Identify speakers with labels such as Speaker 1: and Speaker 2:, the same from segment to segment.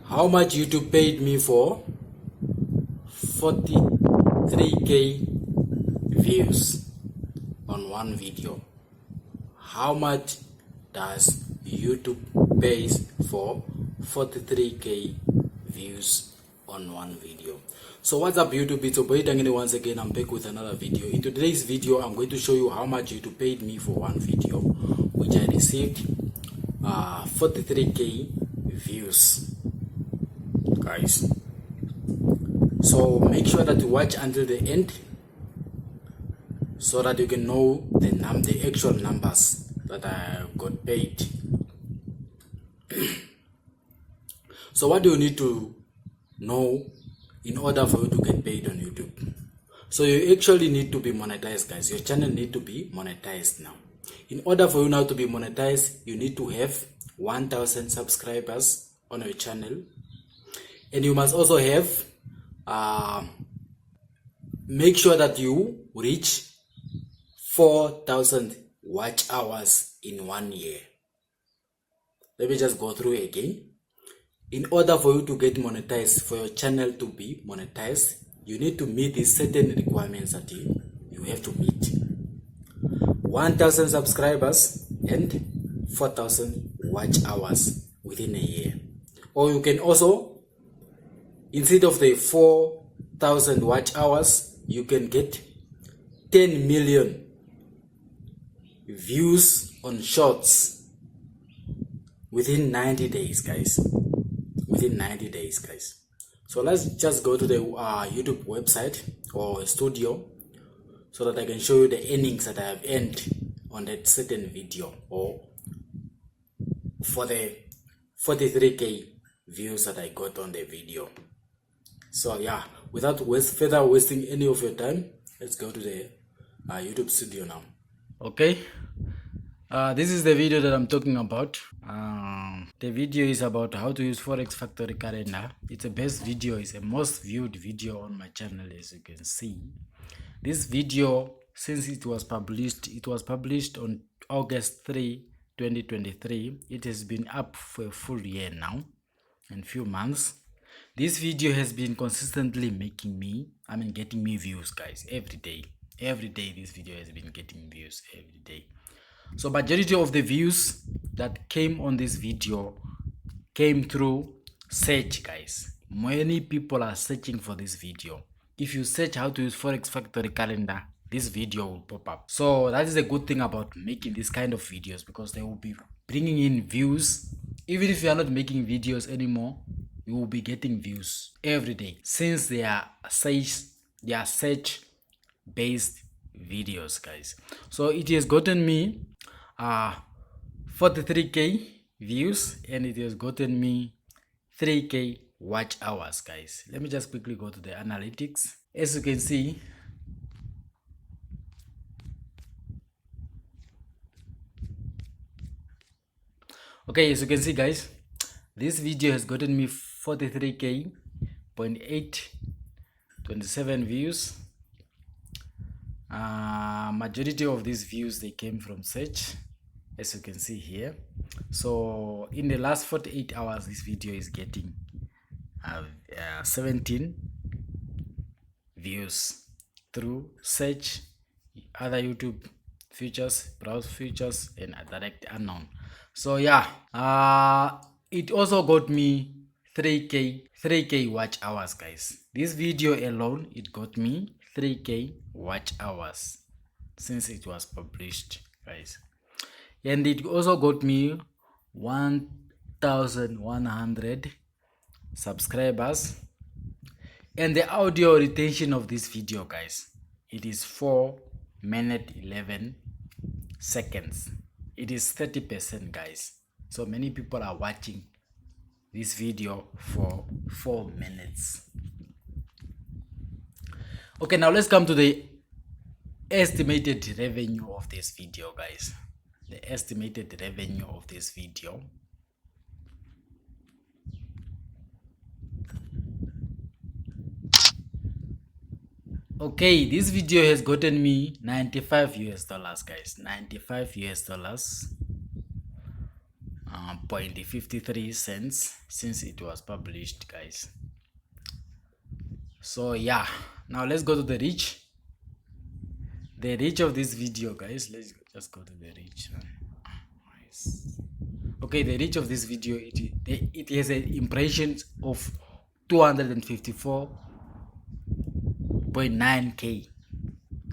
Speaker 1: how much YouTube paid me for 43k views on one video. How much does YouTube pays for 43k views on one video? So what's up YouTube, it's your boy Tangenifx once again. I'm back with another video. In today's video I'm going to show you how much YouTube paid me for one video, which I received 43k views, guys. So make sure that you watch until the end so that you can know the actual numbers that I got paid. So what do you need to know in order for you to get paid on YouTube? So you actually need to be monetized, guys. Your channel need to be monetized now. In order for you now to be monetized, you need to have 1,000 subscribers on your channel, and you must also have make sure that you reach 4,000 watch hours in 1 year. Let me just go through again. In order for you to get monetized, for your channel to be monetized, you need to meet these certain requirements that you have to meet. 1,000 subscribers and 4,000 watch hours within a year. Or you can also, instead of the 4,000 watch hours, you can get 10 million views on shorts within 90 days, guys. Within 90 days, guys. So let's just go to the YouTube website or studio so that I can show you the earnings that I have earned on that certain video, or for the 43k views that I got on the video. So yeah, without further wasting any of your time, let's go to the YouTube studio now. Okay, this is the video that I'm talking about. The video is about how to use Forex Factory Calendar. It's the best video, it's the most viewed video on my channel, as you can see. This video, since it was published on August 3, 2023. It has been up for a full year now and few months. This video has been consistently getting me views, guys, every day. Every day this video has been getting views every day. So majority of the views that came on this video came through search, guys. Many people are searching for this video. If you search how to use Forex Factory Calendar, this video will pop up. So that is a good thing about making this kind of videos, because they will be bringing in views. Even if you are not making videos anymore, you will be getting views every day, since they are search based videos, guys. So it has gotten me 43k views, and it has gotten me 3k watch hours, guys. Let me just quickly go to the analytics. As you can see, okay, as you can see, guys, this video has gotten me 43k.827 views. Majority of these views, they came from search, as you can see here. So in the last 48 hours, this video is getting 17 views through search, other YouTube features, browse features, and direct unknown. So yeah, it also got me 3k watch hours, guys. This video alone, it got me 3k watch hours since it was published, guys. And it also got me 1,100 subscribers. And the audio retention of this video, guys, it is 4 minutes 11 seconds. It is 30%, guys. So many people are watching this video for 4 minutes. Okay, now let's come to the estimated revenue of this video, guys. The estimated revenue of this video. Okay, this video has gotten me $95 US, guys. $95 US 0.53 since it was published, guys. So yeah, now let's go to the reach. The reach of this video, guys. Let's just go to the reach. Nice. Okay, the reach of this video, it has an impressions of 254.9k,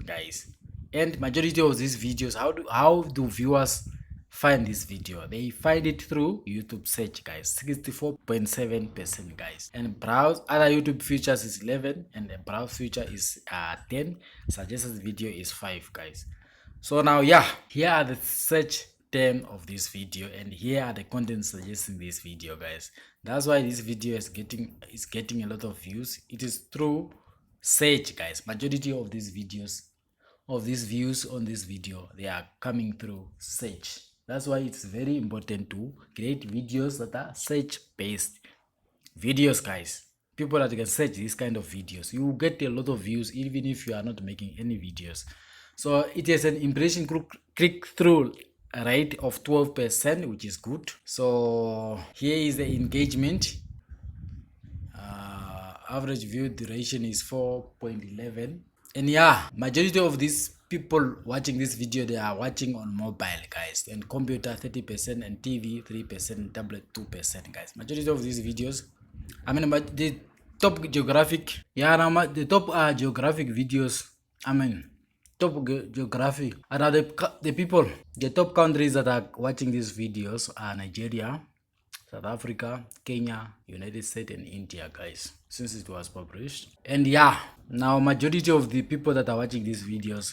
Speaker 1: guys. And majority of these videos, how do viewers find this video? They find it through YouTube search, guys. 64.7%, guys. And browse other YouTube features is 11, and the browse feature is 10. Suggested video is 5, guys. So now, yeah, here are the search term of this video, and here are the content suggesting this video, guys. That's why this video is getting a lot of views. It is through search, guys. Majority of these videos, of these views on this video, they are coming through search. That's why it's very important to create videos that are search based videos, guys. People that can search these kind of videos, you will get a lot of views even if you are not making any videos. So it has an impression click through rate of 12%, which is good. So here is the engagement. Average view duration is 4.11. And yeah, majority of these people watching this video, they are watching on mobile, guys, and computer 30%, and TV 3%, tablet 2%, guys. Majority of these videos, I mean, but the top geographic, yeah, now the top geographic videos, I mean, top geographic, and the people, the top countries that are watching these videos are Nigeria, South Africa, Kenya, United States, and India, guys, since it was published. And yeah, now majority of the people that are watching these videos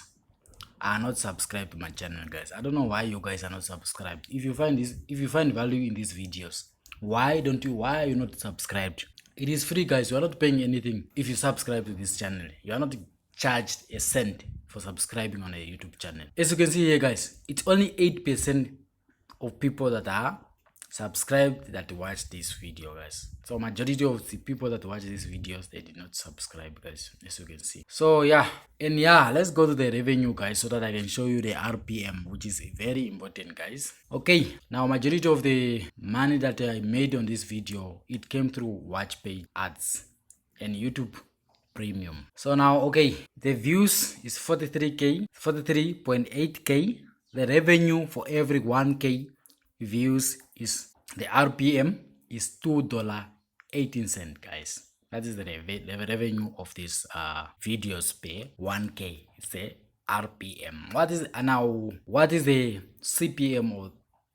Speaker 1: are not subscribed to my channel, guys. I don't know why you guys are not subscribed. If you find value in these videos, why are you not subscribed? It is free, guys. You are not paying anything. If you subscribe to this channel, you are not charged a cent for subscribing on a YouTube channel. As you can see here, guys, it's only 8% of people that are subscribed that watch this video, guys. So majority of the people that watch these videos, they did not subscribe, guys, as you can see. So yeah, and yeah, let's go to the revenue, guys, so that I can show you the RPM, which is very important, guys. Okay, now majority of the money that I made on this video, it came through watch page ads and YouTube Premium. So now, okay, the views is 43.8k. The revenue for every 1k views is, the RPM is $2.18, guys. That is the revenue of this videos per 1k. It's the RPM. What is the CPM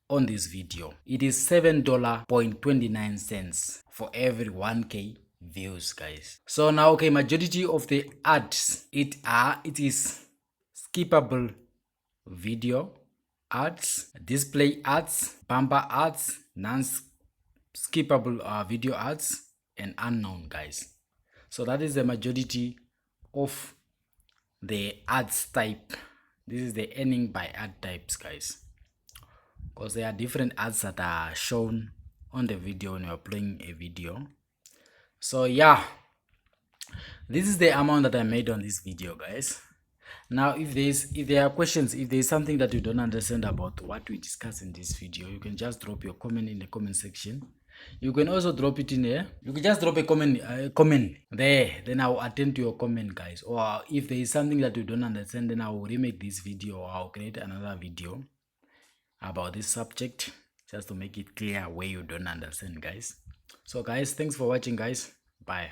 Speaker 1: on this video? It is $7.29 for every 1k views, guys. So now, okay, majority of the ads, it is skippable video ads, display ads, bumper ads, non-skippable video ads, and unknown, guys. So that is the majority of the ads type. This is the earning by ad types, guys, because there are different ads that are shown on the video when you're playing a video. So yeah, this is the amount that I made on this video, guys. Now, if there are questions, if there is something that you don't understand about what we discuss in this video, you can just drop your comment in the comment section. You can also drop it in there. You can just drop a comment there, then I will attend to your comment, guys. Or if there is something that you don't understand, then I will remake this video, or I'll create another video about this subject, just to make it clear where you don't understand, guys. So guys, thanks for watching, guys. Bye.